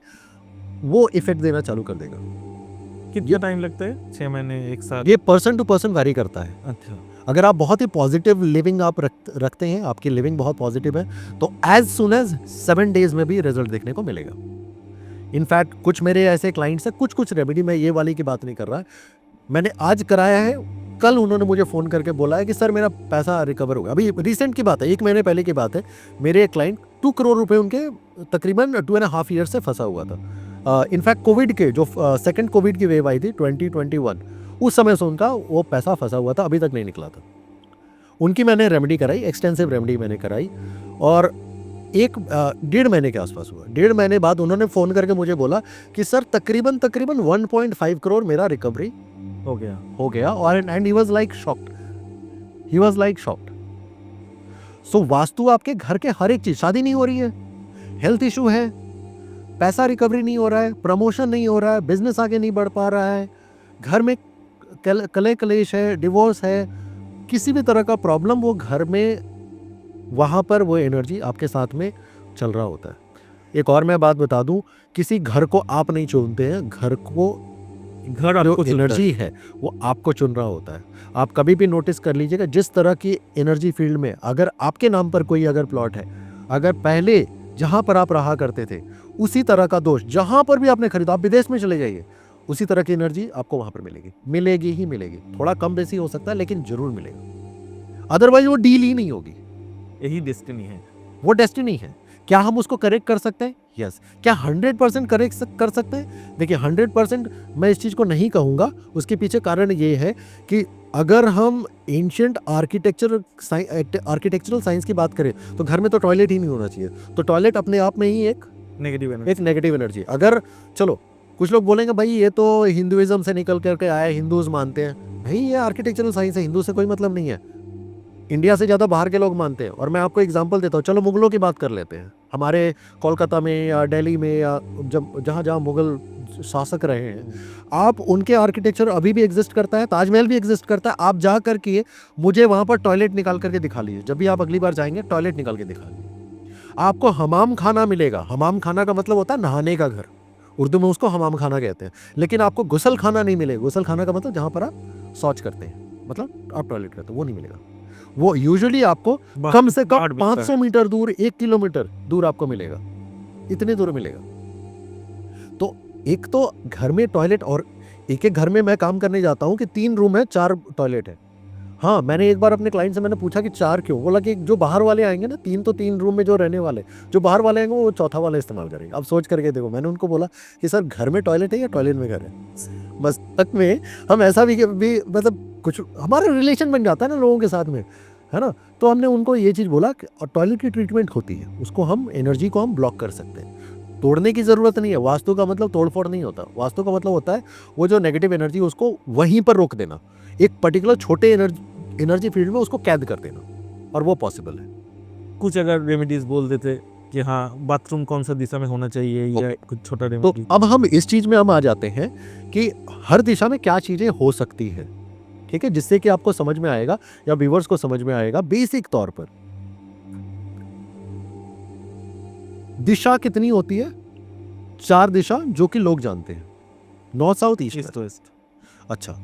वो इफेक्ट देना चालू कर देगा। कितना टाइम लगता है? 6 महीने, 1 साल? ये पर्सन टू पर्सन वैरी करता है। अच्छा, अगर आप बहुत ही पॉजिटिव लिविंग आप रखते हैं, आपकी लिविंग बहुत पॉजिटिव है, तो एज सुन एज 7 डेज में भी रिजल्ट देखने को मिलेगा। इनफैक्ट कुछ मेरे ऐसे क्लाइंट्स हैं, कुछ रेमेडी, मैं ये वाली की बात नहीं कर रहा है, मैंने आज कराया है, कल उन्होंने मुझे फ़ोन करके बोला है कि सर मेरा पैसा रिकवर हो गया। अभी रिसेंट की बात है, 1 महीने पहले की बात है। मेरे एक क्लाइंट 2 करोड़ रुपए उनके तकरीबन 2.5 ईयर से फंसा हुआ था। इनफैक्ट कोविड के जो सेकंड कोविड की वेव आई थी 2021, उस समय से उनका वो पैसा फंसा हुआ था, अभी तक नहीं निकला था। उनकी मैंने रेमेडी कराई, एक्सटेंसिव रेमेडी मैंने कराई, और 1.5 महीने के आसपास हुआ। 1.5 महीने बाद उन्होंने फ़ोन करके मुझे बोला कि सर तकरीबन 1.5 करोड़ मेरा रिकवरी हो गया। और and he was like shocked. So vastu आपके घर के हर एक चीज, शादी नहीं हो रही है, हेल्थ इशू है, पैसा रिकवरी नहीं हो रहा है, प्रमोशन नहीं हो रहा है, बिजनेस आगे नहीं बढ़ पा रहा है, घर में कले कलेश है, डिवोर्स है, किसी भी तरह का प्रॉब्लम, वो घर में वहाँ पर वो एनर्जी आपके साथ में चल रहा होता है। एक और मैं बात बता दूं, किसी घर को आप नहीं चुनते हैं, घर जो एनर्जी है वो आपको चुन रहा होता है। आप कभी भी नोटिस कर लीजिएगा, जिस तरह की एनर्जी फील्ड में अगर आपके नाम पर कोई अगर प्लॉट है, अगर पहले जहाँ पर आप रहा करते थे उसी तरह का दोष जहाँ पर भी आपने खरीदा, आप विदेश में चले जाइए, उसी तरह की एनर्जी आपको वहाँ पर मिलेगी। थोड़ा कम बेसी हो सकता है, लेकिन जरूर मिलेगा, अदरवाइज वो डील ही नहीं होगी। यही डेस्टिनी है, वो डेस्टिनी है। क्या हम उसको करेक्ट कर सकते हैं? यस। क्या 100% करेक्ट कर सकते हैं? देखिए 100% मैं इस चीज़ को नहीं कहूँगा। उसके पीछे कारण ये है कि अगर हम एंशिएंट आर्किटेक्चरल साइंस की बात करें, तो घर में तो टॉयलेट ही नहीं होना चाहिए। तो टॉयलेट अपने आप में ही एक नेगेटिव एनर्जी। अगर चलो कुछ लोग बोलेंगे भाई ये तो हिंदुइज्म से निकल करके आया, हिंदूज मानते हैं। भाई ये आर्किटेक्चरल साइंस है, हिंदू से कोई मतलब नहीं है। इंडिया से ज़्यादा बाहर के लोग मानते हैं। और मैं आपको एग्जांपल देता हूँ, चलो मुगलों की बात कर लेते हैं। हमारे कोलकाता में या दिल्ली में या जहाँ मुगल शासक रहे हैं, आप उनके आर्किटेक्चर अभी भी एग्जिस्ट करता है, ताजमहल भी एग्जिस्ट करता है। आप जा करके मुझे वहाँ पर टॉयलेट निकाल करके दिखा लीजिए, जब भी आप अगली बार जाएंगे टॉयलेट निकाल के दिखा लीजिए। आपको हमाम खाना मिलेगा। हमाम खाना का मतलब होता है नहाने का घर, उर्दू में उसको हमाम खाना कहते हैं। लेकिन आपको गुसल खाना नहीं मिलेगा। गुसल खाना का मतलब जहाँ पर आप शौच करते हैं, मतलब आप टॉयलेट करते हैं, वो नहीं मिलेगा। वो यूजुअली आपको बाहर- कम से बाहर कम मिलता है। 500 मीटर दूर, 1 किलोमीटर दूर आपको मिलेगा, इतने दूर मिलेगा। तो एक तो घर में टॉयलेट, और एक एक घर में मैं काम करने जाता हूँ कि 3 रूम है, 4 टॉयलेट है। हाँ, मैंने एक बार अपने क्लाइंट से मैंने पूछा कि 4 क्यों? बोला कि जो बाहर वाले आएंगे ना, 3 तो 3 रूम में जो रहने वाले, जो बाहर वाले आएंगे वो चौथा वाला इस्तेमाल करेंगे। अब सोच करके देखो, मैंने उनको बोला कि सर घर में टॉयलेट है या टॉयलेट में घर है? मस्तक में हम ऐसा भी मतलब कुछ हमारा रिलेशन बन जाता है ना लोगों के साथ में, है ना? तो हमने उनको ये चीज़ बोला कि टॉयलेट की ट्रीटमेंट होती है, उसको हम एनर्जी को हम ब्लॉक कर सकते हैं, तोड़ने की ज़रूरत नहीं है। वास्तु का मतलब तोड़-फोड़ नहीं होता। वास्तु का मतलब होता है वो जो नेगेटिव एनर्जी उसको वहीं पर रोक देना, एक पर्टिकुलर छोटे एनर्जी फील्ड में उसको कैद कर देना, और वो पॉसिबल है। कुछ अगर रेमेडीज बोल देते कि हाँ बाथरूम कौन सा दिशा में होना चाहिए या कुछ छोटा तो रेमेडी। अब हम इस चीज़ में हम आ जाते हैं कि हर दिशा में क्या चीज़ें हो सकती हैं, ठीक है? जिससे कि आपको समझ में आएगा या व्यूअर्स को समझ में आएगा बेसिक तौर पर। दिशा कितनी होती है? 4 दिशा जो कि लोग जानते हैं, north, south, east, east west. अच्छा,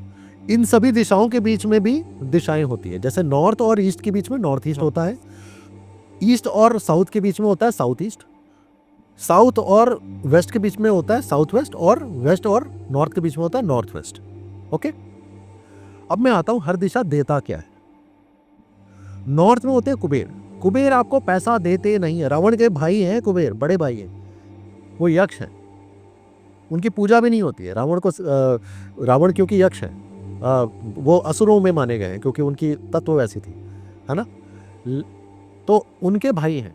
इन सभी दिशाओं के बीच में भी दिशाएं होती है। जैसे नॉर्थ और ईस्ट के बीच में नॉर्थ ईस्ट होता है, ईस्ट और साउथ के बीच में होता है साउथ ईस्ट, साउथ और वेस्ट के बीच में होता है साउथ वेस्ट, और वेस्ट और नॉर्थ के बीच में होता है नॉर्थ वेस्ट। ओके, अब मैं आता हूं हर दिशा देता क्या है। नॉर्थ में होते हैं कुबेर। कुबेर आपको पैसा देते नहीं है, रावण के भाई हैं कुबेर, बड़े भाई हैं, वो यक्ष हैं, उनकी पूजा भी नहीं होती है। रावण क्योंकि यक्ष है, वो असुरों में माने गए हैं क्योंकि उनकी तत्व वैसी थी, है ना? तो उनके भाई हैं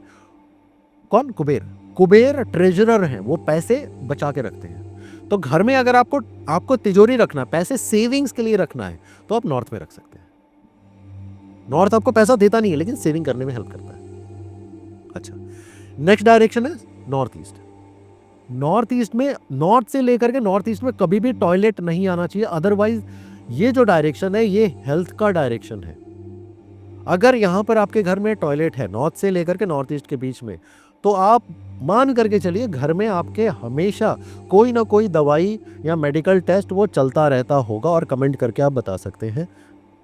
कौन? कुबेर। कुबेर ट्रेजरर हैं, वो पैसे बचा के रखते हैं। तो घर में अगर आपको तिजोरी रखना, पैसे सेविंग्स के लिए रखना है, तो आप नॉर्थ में रख सकते हैं। नॉर्थ आपको पैसा देता नहीं है लेकिन सेविंग करने में हेल्प करता है। अच्छा, नेक्स्ट डायरेक्शन है नॉर्थ ईस्ट। नॉर्थ ईस्ट में, नॉर्थ से लेकर के नॉर्थ ईस्ट में कभी भी टॉयलेट नहीं आना चाहिए, अदरवाइज ये जो डायरेक्शन है ये हेल्थ का डायरेक्शन है। अगर यहाँ पर आपके घर में टॉयलेट है नॉर्थ से लेकर के नॉर्थ ईस्ट के बीच में, तो आप मान करके चलिए घर में आपके हमेशा कोई ना कोई दवाई या मेडिकल टेस्ट वो चलता रहता होगा। और कमेंट करके आप बता सकते हैं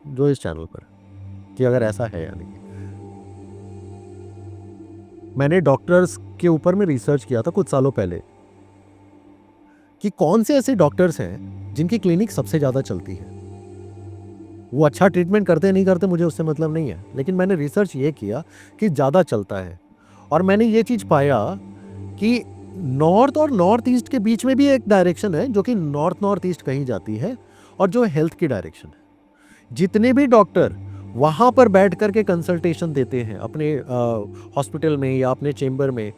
जो इस चैनल पर कि अगर ऐसा है या नहीं। मैंने डॉक्टर्स के ऊपर में रिसर्च किया था कुछ सालों पहले कि कौन से ऐसे डॉक्टर्स हैं जिनकी क्लिनिक सबसे ज़्यादा चलती है। वो अच्छा ट्रीटमेंट करते नहीं करते मुझे उससे मतलब नहीं है, लेकिन मैंने रिसर्च ये किया कि ज़्यादा चलता है। और मैंने ये चीज़ पाया कि नॉर्थ और नॉर्थ ईस्ट के बीच में भी एक डायरेक्शन है जो कि नॉर्थ ईस्ट कहीं जाती है, और जो हेल्थ की डायरेक्शन है। जितने भी डॉक्टर वहाँ पर बैठ कर के कंसल्टेशन देते हैं अपने हॉस्पिटल में या अपने चेम्बर में,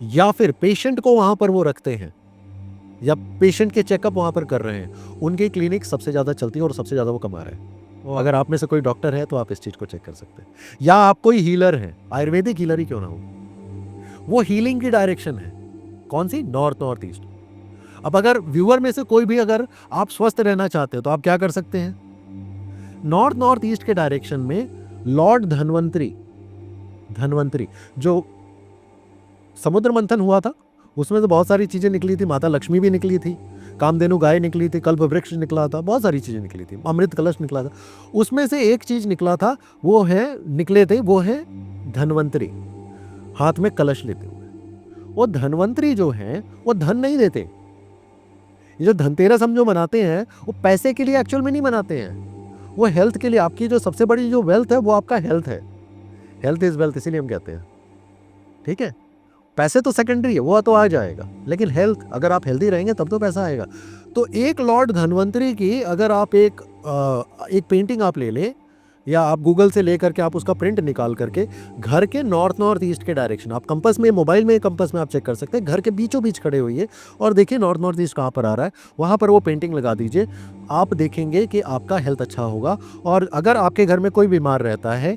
या फिर पेशेंट को वहाँ पर वो रखते हैं या पेशेंट के चेकअप वहाँ पर कर रहे हैं, उनकी क्लिनिक सबसे ज़्यादा चलती है और सबसे ज़्यादा वो कमा रहे हैं। अगर आप में से कोई डॉक्टर है तो आप इस चीज़ को चेक कर सकते हैं। या आप कोई हीलर हैं, आयुर्वेदिक हीलर ही क्यों ना हो, वो हीलिंग की डायरेक्शन है कौन सी? North east. अब अगर व्यूअर में से कोई भी अगर आप स्वस्थ रहना चाहते हो तो आप क्या कर सकते हैं? नॉर्थ ईस्ट के डायरेक्शन में लॉर्ड धन्वंतरी जो समुद्र मंथन हुआ था उसमें तो बहुत सारी चीज़ें निकली थी, माता लक्ष्मी भी निकली थी, कामधेनु गाय निकली थी, कल्प वृक्ष निकला था, बहुत सारी चीज़ें निकली थी, अमृत कलश निकला था। उसमें से एक चीज़ निकला था, वो है धन्वंतरी, हाथ में कलश लेते हुए। वो धन्वंतरी जो है वो धन नहीं देते। ये जो धनतेरस हम जो मनाते हैं वो पैसे के लिए एक्चुअल में नहीं मनाते हैं, वो हेल्थ के लिए। आपकी जो सबसे बड़ी जो वेल्थ है वो आपका हेल्थ है। हेल्थ इज वेल्थ इसीलिए हम कहते हैं, ठीक है? पैसे तो सेकेंडरी है, वो तो आ जाएगा, लेकिन हेल्थ, अगर आप हेल्दी रहेंगे तब तो पैसा आएगा। तो एक लॉर्ड धन्वंतरी की अगर आप एक पेंटिंग आप ले लें, या आप गूगल से ले करके आप उसका प्रिंट निकाल करके घर के नॉर्थ ईस्ट के डायरेक्शन, आप कंपास में, मोबाइल में कंपास में आप चेक कर सकते हैं, घर के बीचों बीच खड़े हुई है और देखिए नॉर्थ ईस्ट कहाँ पर आ रहा है, वहाँ पर वो पेंटिंग लगा दीजिए। आप देखेंगे कि आपका हेल्थ अच्छा होगा। और अगर आपके घर में कोई बीमार रहता है,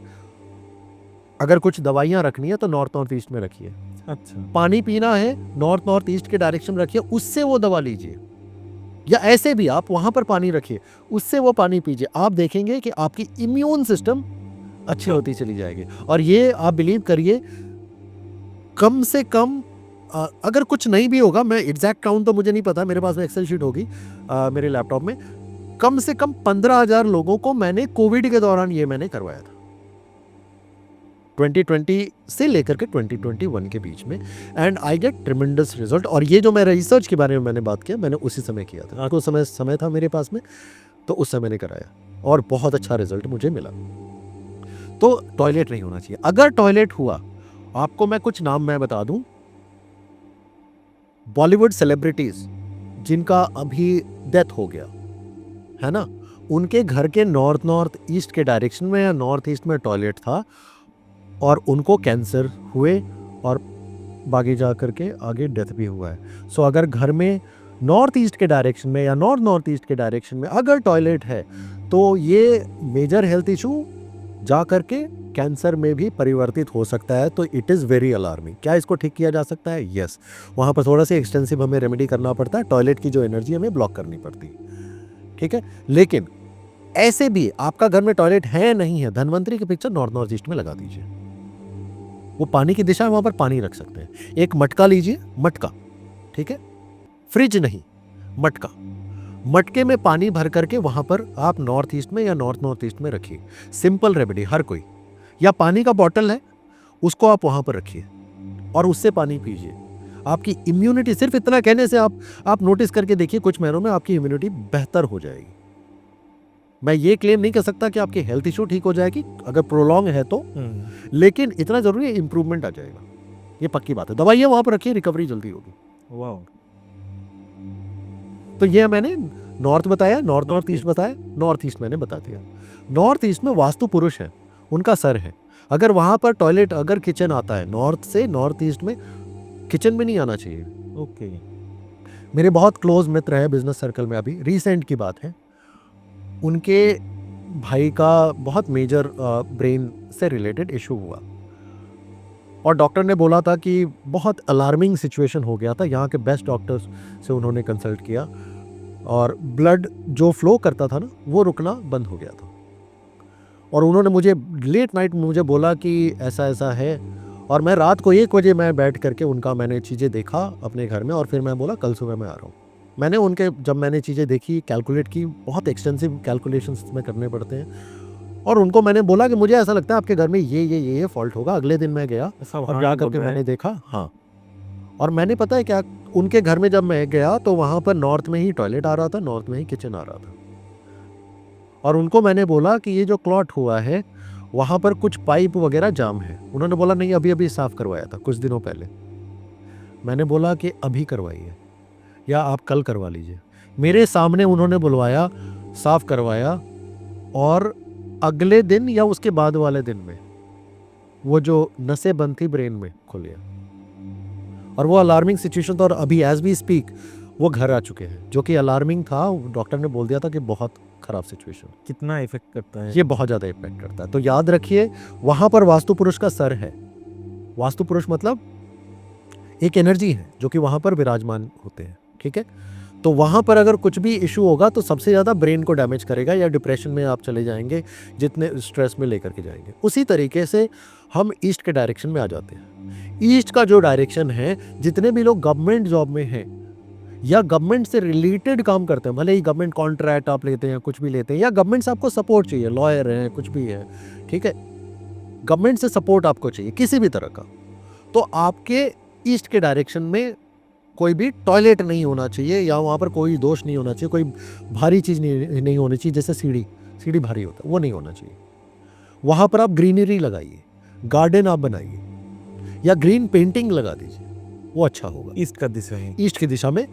अगर कुछ दवाइयाँ रखनी है तो नॉर्थ ईस्ट में रखिए। अच्छा, पानी पीना है नॉर्थ ईस्ट के डायरेक्शन रखिए, उससे वो दवा लीजिए। या ऐसे भी आप वहाँ पर पानी रखिए, उससे वो पानी पीजिए। आप देखेंगे कि आपकी इम्यून सिस्टम अच्छी होती चली जाएगी। और ये आप बिलीव करिए, कम से कम अगर कुछ नहीं भी होगा, मैं एग्जैक्ट काउंट तो मुझे नहीं पता, मेरे पास में एक्सेल शीट होगी मेरे लैपटॉप में, कम से कम 15,000 लोगों को मैंने कोविड के दौरान ये मैंने करवाया था। 2020 से लेकर के 2021 के बीच में, and I get tremendous result. और ये जो मैं रिसर्च के बारे में मैंने बात किया, मैंने उसी समय किया था, तो समय था मेरे पास में, तो उस समय मैंने कराया और बहुत अच्छा रिजल्ट मुझे मिला। तो टॉयलेट नहीं होना चाहिए। अगर टॉयलेट हुआ, आपको मैं कुछ नाम मैं बता दूं, बॉलीवुड सेलिब्रिटीज जिनका अभी डेथ हो गया है ना, उनके घर के नॉर्थ ईस्ट के डायरेक्शन में या नॉर्थ ईस्ट में टॉयलेट था और उनको कैंसर हुए और बागी जा करके आगे डेथ भी हुआ है। सो अगर घर में नॉर्थ ईस्ट के डायरेक्शन में या नॉर्थ ईस्ट के डायरेक्शन में अगर टॉयलेट है, तो ये मेजर हेल्थ इशू जा करके कैंसर में भी परिवर्तित हो सकता है। तो इट इज़ वेरी अलार्मिंग। क्या इसको ठीक किया जा सकता है? यस। वहाँ पर थोड़ा सा एक्सटेंसिव हमें रेमेडी करना पड़ता है, टॉयलेट की जो एनर्जी हमें ब्लॉक करनी पड़ती है, ठीक है। लेकिन ऐसे भी आपका घर में टॉयलेट है नहीं है, धन्वंतरी की पिक्चर नॉर्थ ईस्ट में लगा दीजिए। वो पानी की दिशा है, वहाँ पर पानी रख सकते हैं। एक मटका लीजिए, मटका, ठीक है, फ्रिज नहीं, मटका, मटके में पानी भर करके वहाँ पर आप नॉर्थ ईस्ट में या नॉर्थ ईस्ट में रखिए। सिंपल रेमेडी हर कोई। या पानी का बॉटल है, उसको आप वहाँ पर रखिए और उससे पानी पीजिए। आपकी इम्यूनिटी, सिर्फ इतना कहने से आप नोटिस करके देखिए, कुछ महीनों में आपकी इम्यूनिटी बेहतर हो जाएगी। मैं ये क्लेम नहीं कर सकता कि आपकी हेल्थ इशू ठीक हो जाएगी अगर प्रोलॉन्ग है तो, लेकिन इतना जरूरी है इंप्रूवमेंट आ जाएगा, ये पक्की बात है। दवाइयाँ वहाँ पर रखिए, रिकवरी जल्दी होगी। वाह। तो ये मैंने नॉर्थ बताया, नॉर्थ ईस्ट बताया, नॉर्थ ईस्ट मैंने बता दिया। नॉर्थ ईस्ट में वास्तु पुरुष है, उनका सर है। अगर वहाँ पर टॉयलेट, अगर किचन आता है नॉर्थ से, नॉर्थ ईस्ट में किचन में नहीं आना चाहिए। ओके। मेरे बहुत क्लोज मित्र है बिजनेस सर्कल में, अभी रिसेंट की बात है, उनके भाई का बहुत मेजर ब्रेन से रिलेटेड इशू हुआ और डॉक्टर ने बोला था कि बहुत अलार्मिंग सिचुएशन हो गया था। यहाँ के बेस्ट डॉक्टर्स से उन्होंने कंसल्ट किया और ब्लड जो फ्लो करता था ना, वो रुकना बंद हो गया था। और उन्होंने मुझे लेट नाइट मुझे बोला कि ऐसा ऐसा है, और मैं रात को 1 बजे मैं बैठ करके उनका मैंने चीज़ें देखा अपने घर में, और फिर मैं बोला कल सुबह मैं आ रहा हूँ। मैंने उनके, जब मैंने चीज़ें देखी, कैलकुलेट की, बहुत एक्सटेंसिव कैलकुलेशंस में करने पड़ते हैं, और उनको मैंने बोला कि मुझे ऐसा लगता है आपके घर में ये फॉल्ट होगा। अगले दिन मैं गया और जा करके मैंने देखा, हाँ, और मैंने पता है क्या, उनके घर में जब मैं गया तो वहाँ पर नॉर्थ में ही टॉयलेट आ रहा था, नॉर्थ में ही किचन आ रहा था। और उनको मैंने बोला कि ये जो क्लॉट हुआ है वहाँ पर कुछ पाइप वगैरह जाम है। उन्होंने बोला नहीं, अभी अभी साफ़ करवाया था कुछ दिनों पहले। मैंने बोला कि अभी करवाइए या आप कल करवा लीजिए। मेरे सामने उन्होंने बुलवाया, साफ़ करवाया, और अगले दिन या उसके बाद वाले दिन में वो जो नसें बंद थी ब्रेन में खुल गया। और वो अलार्मिंग सिचुएशन था, और अभी एज वी स्पीक वो घर आ चुके हैं। जो कि अलार्मिंग था, डॉक्टर ने बोल दिया था कि बहुत खराब सिचुएशन। कितना इफेक्ट करता है ये बहुत ज़्यादा इफेक्ट करता है। तो याद रखिए, वहाँ पर वास्तु पुरुष का सर है। वास्तु पुरुष मतलब एक एनर्जी है जो कि वहाँ पर विराजमान होते हैं, ठीक है। तो वहाँ पर अगर कुछ भी इशू होगा तो सबसे ज़्यादा ब्रेन को डैमेज करेगा, या डिप्रेशन में आप चले जाएंगे, जितने स्ट्रेस में लेकर के जाएंगे। उसी तरीके से हम ईस्ट के डायरेक्शन में आ जाते हैं। ईस्ट का जो डायरेक्शन है, जितने भी लोग गवर्नमेंट जॉब में हैं या गवर्नमेंट से रिलेटेड काम करते हैं, भले ही गवर्नमेंट कॉन्ट्रैक्ट आप लेते हैं, कुछ भी लेते हैं, या गवर्नमेंट से आपको सपोर्ट चाहिए, लॉयर हैं, कुछ भी है, ठीक है, गवर्नमेंट से सपोर्ट आपको चाहिए किसी भी तरह का, तो आपके ईस्ट के डायरेक्शन में कोई भी टॉयलेट नहीं होना चाहिए, या वहाँ पर कोई दोष नहीं होना चाहिए, कोई भारी चीज़ नहीं होनी चाहिए। जैसे सीढ़ी भारी होता है, वो नहीं होना चाहिए। वहाँ पर आप ग्रीनरी लगाइए, गार्डन आप बनाइए, या ग्रीन पेंटिंग लगा दीजिए, वो अच्छा होगा। ईस्ट का दिशा है, ईस्ट की दिशा में,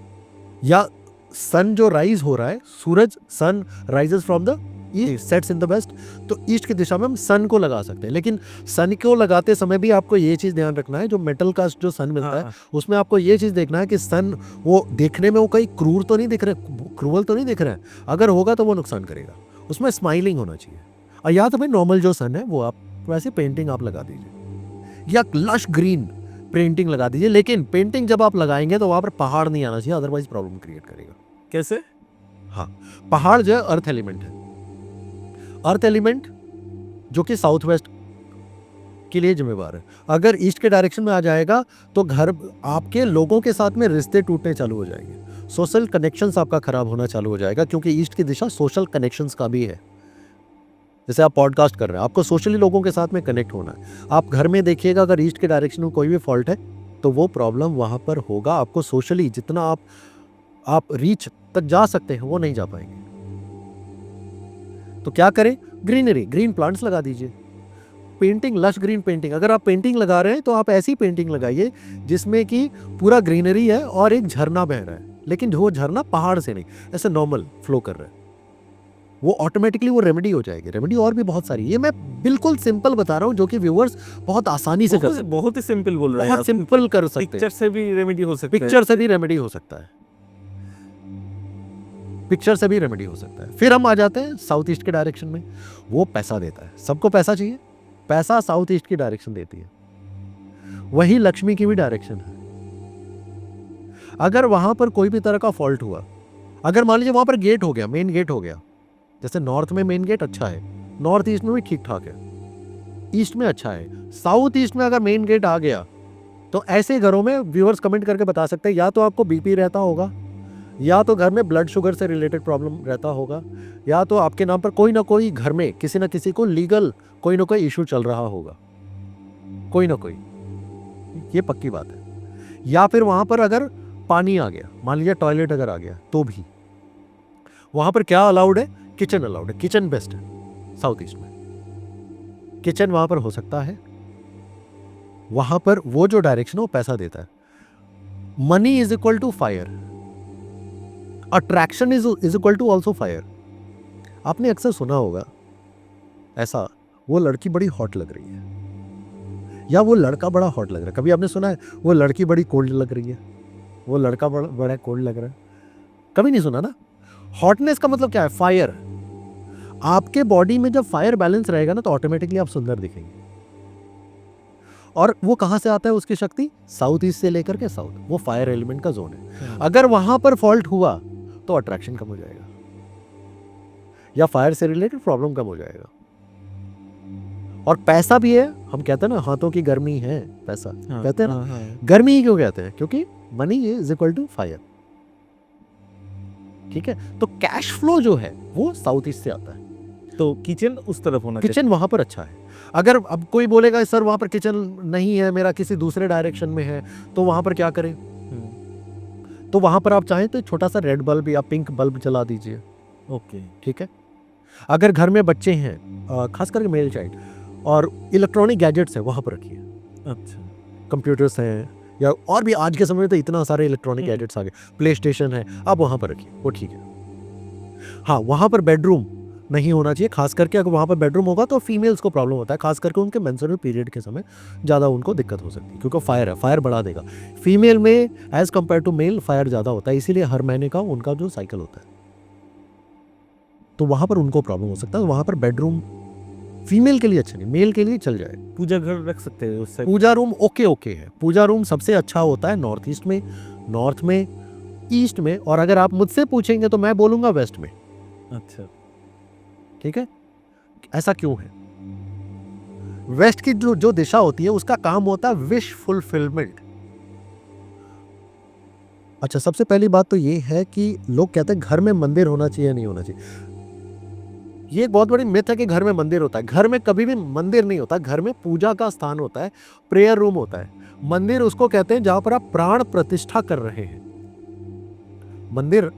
या सन जो राइज हो रहा है, सूरज, sun rises from the east, sets in the west, तो ईस्ट की दिशा में हम सन को लगा सकते हैं। लेकिन सन को लगाते समय भी आपको ये चीज़ ध्यान रखना है, जो मेटल का जो सन मिलता है उसमें आपको ये चीज़ देखना है कि सन वो देखने में वो कहीं क्रूर तो नहीं दिख रहा है, क्रूवल तो नहीं दिख रहा है। अगर होगा तो वो नुकसान करेगा। उसमें स्माइलिंग होना चाहिए। और या तो भाई नॉर्मल जो सन है वो आप वैसे पेंटिंग आप लगा दीजिए, या लश ग्रीन पेंटिंग लगा दीजिए। लेकिन पेंटिंग जब आप लगाएंगे तो वहाँ पर पहाड़ नहीं आना चाहिए, अदरवाइज प्रॉब्लम क्रिएट करेगा। कैसे? हाँ, पहाड़ जो है अर्थ एलिमेंट है, अर्थ एलिमेंट जो कि साउथ वेस्ट के लिए जिम्मेवार है। अगर ईस्ट के डायरेक्शन में आ जाएगा तो घर, आपके लोगों के साथ में रिश्ते टूटने चालू हो जाएंगे, सोशल कनेक्शंस आपका खराब होना चालू हो जाएगा, क्योंकि ईस्ट की दिशा सोशल कनेक्शंस का भी है। जैसे आप पॉडकास्ट कर रहे हैं, आपको सोशली लोगों के साथ में कनेक्ट होना है। आप घर में देखिएगा, अगर ईस्ट के डायरेक्शन में कोई भी फॉल्ट है तो वो प्रॉब्लम वहाँ पर होगा। आपको सोशली जितना आप रीच तक जा सकते हैं वो नहीं जा पाएंगे। तो क्या करें? ग्रीनरी, ग्रीन प्लांट्स लगा दीजिए। पेंटिंग, लश ग्रीन पेंटिंग, अगर आप पेंटिंग लगा रहे हैं तो आप ऐसी पेंटिंग लगाइए जिसमें कि पूरा ग्रीनरी है और एक झरना बह रहा है, लेकिन वो झरना पहाड़ से नहीं, ऐसे नॉर्मल फ्लो कर रहा है। वो ऑटोमेटिकली वो रेमेडी हो जाएगी। रेमेडी और भी बहुत सारी है, ये मैं बिल्कुल सिंपल बता रहा हूँ जो कि व्यूअर्स बहुत आसानी से कर सकते हैं। बहुत ही सिंपल बोल रहे हैं बहुत आप। सिंपल कर सकते हैं। पिक्चर से भी रेमेडी हो सकता है। पिक्चर से भी रेमेडी हो सकता है। पिक्चर से भी रेमेडी हो सकता है। फिर हम आ जाते हैं साउथ ईस्ट के डायरेक्शन में। वो पैसा देता है, सबको पैसा चाहिए, पैसा साउथ ईस्ट की डायरेक्शन देती है। वही लक्ष्मी की भी डायरेक्शन है। अगर वहां पर कोई भी तरह का फॉल्ट हुआ, अगर मान लीजिए वहां पर गेट हो गया, मेन गेट हो गया, जैसे नॉर्थ में मेन गेट अच्छा है, नॉर्थ ईस्ट में भी ठीक ठाक है, ईस्ट में अच्छा है, साउथ ईस्ट में अगर मेन गेट आ गया तो ऐसे घरों में व्यूअर्स कमेंट करके बता सकते हैं, या तो आपको बीपी रहता होगा, या तो घर में ब्लड शुगर से रिलेटेड प्रॉब्लम रहता होगा, या तो आपके नाम पर कोई ना कोई घर में किसी ना किसी को लीगल कोई ना कोई इशू चल रहा होगा, कोई ना कोई, ये पक्की बात है। या फिर वहां पर अगर पानी आ गया, मान लीजिए टॉयलेट अगर आ गया, तो भी वहां पर क्या अलाउड है? किचन अलाउड है। किचन बेस्ट है साउथ ईस्ट में, किचन वहां पर हो सकता है। वहां पर वो जो डायरेक्शन है वो पैसा देता है। Money is equal to fire, attraction is equal to also fire. आपने अक्सर सुना होगा ऐसा, वो लड़की बड़ी हॉट लग रही है, या वो लड़का बड़ा हॉट लग रहा है। कभी आपने सुना है वो लड़की बड़ी कोल्ड लग रही है, वो लड़का बड़ा कोल्ड लग रहा है? कभी नहीं सुना ना। हॉटनेस का मतलब क्या है? फायर। आपके बॉडी में जब फायर बैलेंस रहेगा ना तो ऑटोमेटिकली आप सुंदर दिखेंगे। और वो कहां से आता है उसकी शक्ति? साउथ ईस्ट से लेकर के साउथ, वो फायर एलिमेंट का जोन है। अगर वहां पर फॉल्ट हुआ तो अट्रैक्शन कम हो जाएगा, या फायर से रिलेटेड प्रॉब्लम कम हो जाएगा। और पैसा भी है, हम कहते हैं ना हाथों की गर्मी है पैसा, कहते हैं ना। गर्मी ही क्यों कहते हैं? क्योंकि money is equal to fire. ठीक है, तो कैश फ्लो जो है वो साउथ ईस्ट से आता है। तो किचन उस तरफ होना चाहिए। किचन वहां पर अच्छा है। अगर अब कोई बोलेगा सर वहां पर किचन नहीं है, मेरा किसी दूसरे डायरेक्शन में है, तो वहां पर क्या करें? तो वहां पर आप चाहें तो छोटा सा रेड बल्ब या पिंक बल्ब जला दीजिए। ओके, ठीक है। अगर घर में बच्चे हैं, खास करके मेल चाइल्ड, और इलेक्ट्रॉनिक गैजेट्स है वहां पर रखिए। अच्छा, कंप्यूटर्स हैं, या और भी आज के समय में तो इतना सारे इलेक्ट्रॉनिक गैजेट्स आ गए, प्ले स्टेशन है, आप वहां पर रखिए, वो ठीक है। हाँ, वहां पर बेडरूम नहीं होना चाहिए, खास करके अगर वहाँ पर बेडरूम होगा तो फीमेल्स को प्रॉब्लम होता है, खास करके उनके मेंस्ट्रुअल पीरियड के समय ज़्यादा उनको दिक्कत हो सकती है, क्योंकि फायर है, फायर बढ़ा देगा। फीमेल में as compare to male fire ज़्यादा होता है, इसीलिए हर महीने का उनका जो साइकिल होता है, तो वहाँ पर उनको प्रॉब्लम हो सकता है। वहाँ पर बेडरूम फीमेल के लिए अच्छा नहीं, मेल के लिए चल जाए। पूजा घर रख सकते हैं उससे। पूजा रूम ओके है। पूजा रूम सबसे अच्छा होता है नॉर्थ ईस्ट में, नॉर्थ में, ईस्ट में, और अगर आप मुझसे पूछेंगे तो मैं बोलूँगा वेस्ट में। अच्छा, ठीक है। ऐसा क्यों है? वेस्ट की जो दिशा होती है उसका काम होता है विश फुलफिलमेंट। अच्छा, सबसे पहली बात तो ये है कि लोग कहते हैं घर में मंदिर होना चाहिए, नहीं होना चाहिए। ये एक बहुत बड़ी मिथ है कि घर में मंदिर होता है। घर में कभी भी मंदिर नहीं होता, घर में पूजा का स्थान होता है, प्रेयर रूम होता है। मंदिर उसको कहते हैं जहां पर आप प्राण प्रतिष्ठा कर रहे हैं। मंदिर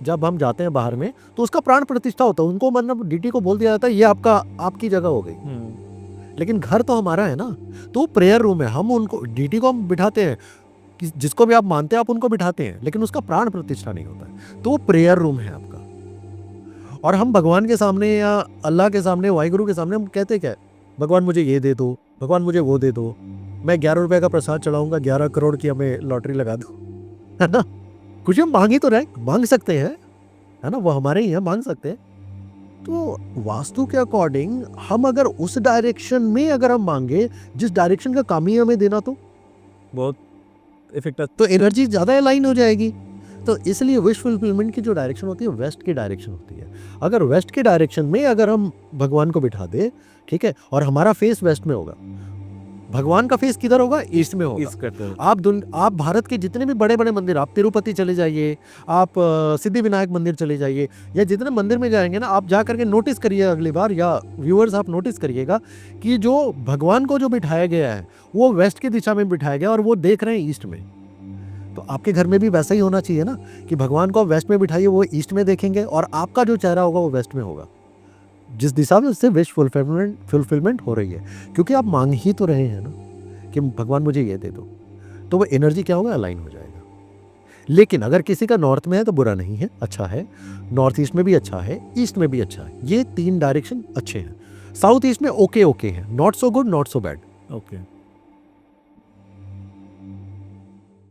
जब हम जाते हैं बाहर में तो उसका प्राण प्रतिष्ठा होता है, उनको मतलब डीटी को बोल दिया जाता है ये आपकी जगह हो गई। लेकिन घर तो हमारा है ना, तो प्रेयर रूम है, हम उनको डीटी को हम बिठाते हैं, जिसको भी आप मानते हैं आप उनको बिठाते हैं, लेकिन उसका प्राण प्रतिष्ठा नहीं होता है, तो वो प्रेयर रूम है आपका। और हम भगवान के सामने या अल्लाह के सामने, वाहिगुरु के सामने हम कहते क्या है? भगवान मुझे ये दे दो, भगवान मुझे वो दे दो, मैं 11 रुपए का प्रसाद चढ़ाऊंगा, 11 करोड़ की हमें लॉटरी लगा दो, है ना। कुछ हम मांग ही तो रहे, मांग सकते हैं, है ना, वो हमारे ही है, मांग सकते हैं। तो वास्तु के अकॉर्डिंग हम अगर उस डायरेक्शन में अगर हम मांगे, जिस डायरेक्शन का काम ही हमें देना, तो बहुत इफेक्ट, तो एनर्जी ज़्यादा अलाइन हो जाएगी। तो इसलिए विश फुलफिलमेंट की जो डायरेक्शन होती है वेस्ट की डायरेक्शन होती है। अगर वेस्ट के डायरेक्शन में अगर हम भगवान को बिठा दे, ठीक है, और हमारा फेस वेस्ट में होगा, भगवान का फेस किधर होगा? ईस्ट में होगा। इस करते हो आप भारत के जितने भी बड़े बड़े मंदिर, आप तिरुपति चले जाइए, आप सिद्धि विनायक मंदिर चले जाइए, या जितने मंदिर में जाएंगे ना, आप जा करके नोटिस करिए अगली बार, या व्यूअर्स आप नोटिस करिएगा कि जो भगवान को जो बिठाया गया है वो वेस्ट की दिशा में बिठाया गया और वो देख रहे हैं ईस्ट में। तो आपके घर में भी वैसा ही होना चाहिए ना कि भगवान को आप वेस्ट में बिठाइए, वो ईस्ट में देखेंगे और आपका जो चेहरा होगा वो वेस्ट में होगा, जिस दिशा में उससे विश फुलफिलमेंट हो रही है, क्योंकि आप मांग ही तो रहे हैं ना कि भगवान मुझे ये दे दो, तो वो एनर्जी क्या होगा? अलाइन हो जाएगा। लेकिन अगर किसी का नॉर्थ में है तो बुरा नहीं है, अच्छा है। नॉर्थ ईस्ट में भी अच्छा है, ईस्ट में भी अच्छा है, ये 3 डायरेक्शन अच्छे हैं। साउथ ईस्ट में ओके है, not so good, not so bad. Okay